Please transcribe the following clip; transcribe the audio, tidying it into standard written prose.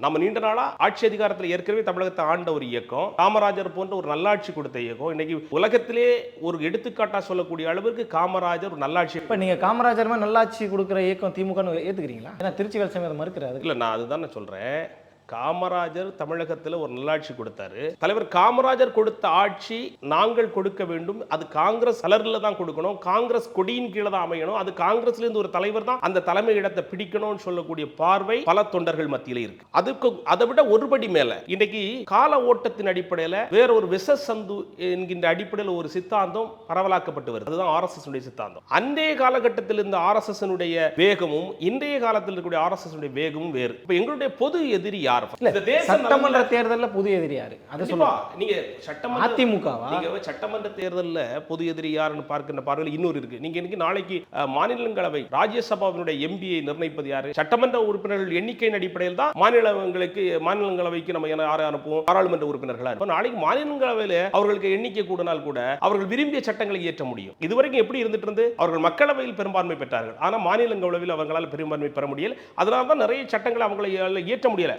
நம்ம நீண்ட நாளா ஆட்சி அதிகாரத்தில் ஏற்கனவே தமிழகத்தை ஆண்ட ஒரு இயக்கம், காமராஜர் போன்ற ஒரு நல்லாட்சி கொடுத்த இயக்கம். இன்னைக்கு உலகத்திலே ஒரு எடுத்துக்காட்டா சொல்லக்கூடிய அளவிற்கு காமராஜர் ஒரு நல்லாட்சி. இப்ப நீங்க காமராஜர் மாதிரி நல்லாட்சி கொடுக்குற இயக்கம் திமுகன்னு ஏத்துக்கிறீங்களா? ஏன்னா திருச்சி வேல்சாமி அதை மறுக்கிறாரு. இல்ல, நான் அதுதான் சொல்றேன். காமராஜர் தமிழகத்தில் ஒரு நல்லாட்சி கொடுத்தாரு. தலைவர் காமராஜர் கொடுத்த ஆட்சி நாங்கள் கொடுக்க வேண்டும். அது காங்கிரஸ் கலர்ல தான் கொடுக்கணும், காங்கிரஸ் கொடியின் கீழே தான் அமையணும், அது காங்கிரஸ்ல இருந்து ஒரு தலைவர் தான் அந்த தலைமை இடத்தை பிடிக்கணும்னு சொல்லக்கூடிய பார்வை பல தொண்டர்கள் மத்தியில இருக்கு. அதுக்கு அதை விட ஒருபடி மேல இன்னைக்கு கால ஓட்டத்தின் அடிப்படையில் வேற ஒரு விச சந்து என்கின்ற அடிப்படையில் ஒரு சித்தாந்தம் பரவலாக்கப்பட்டு வருது. அதுதான் RSS உடைய சித்தாந்தம். அன்றைய காலகட்டத்தில் இருந்த RSS வேகமும் இன்றைய காலத்தில் இருக்கக்கூடிய RSS வேகமும் வேறு. இப்ப எங்களுடைய பொது எதிரி யார்? சட்டமன்ற தேர்தலில் புது எதிரி யாரு? அதை சொல்லுங்க. நீங்க சட்டமன்ற அதிமுகவா? நீங்க சட்டமன்ற தேர்தலில் பொது எதிரி யாருன்னு பார்க்கின்ற பார்வையில் இன்னொரு இருக்கு. நீங்க இன்னைக்கு நாளைக்கு மாநிலங்களவை ராஜ்யசபாவினுடைய எம்பியை நிர்ணயிப்பது யாரு? சட்டமன்ற உறுப்பினர்கள் எண்ணிக்கையின் அடிப்படையில் தான் மாநிலங்களவைக்கு நம்ம யாரை அனுப்புவோம்? பாராளுமன்ற உறுப்பினர்களா. நாளைக்கு மாநிலங்களவையில் அவர்களுக்கு எண்ணிக்கை கூடனால் கூட அவர்கள் விரும்பிய சட்டங்களை இயற்ற முடியும். இதுவரைக்கும் எப்படி இருந்துட்டு இருந்து அவர்கள் மக்களவையில் பெரும்பான்மை பெற்றார்கள், ஆனா மாநிலங்களவையில் அவங்களால் பெரும்பான்மை பெற முடியல. அதனால தான் நிறைய சட்டங்களை அவங்களை இயற்ற முடியல.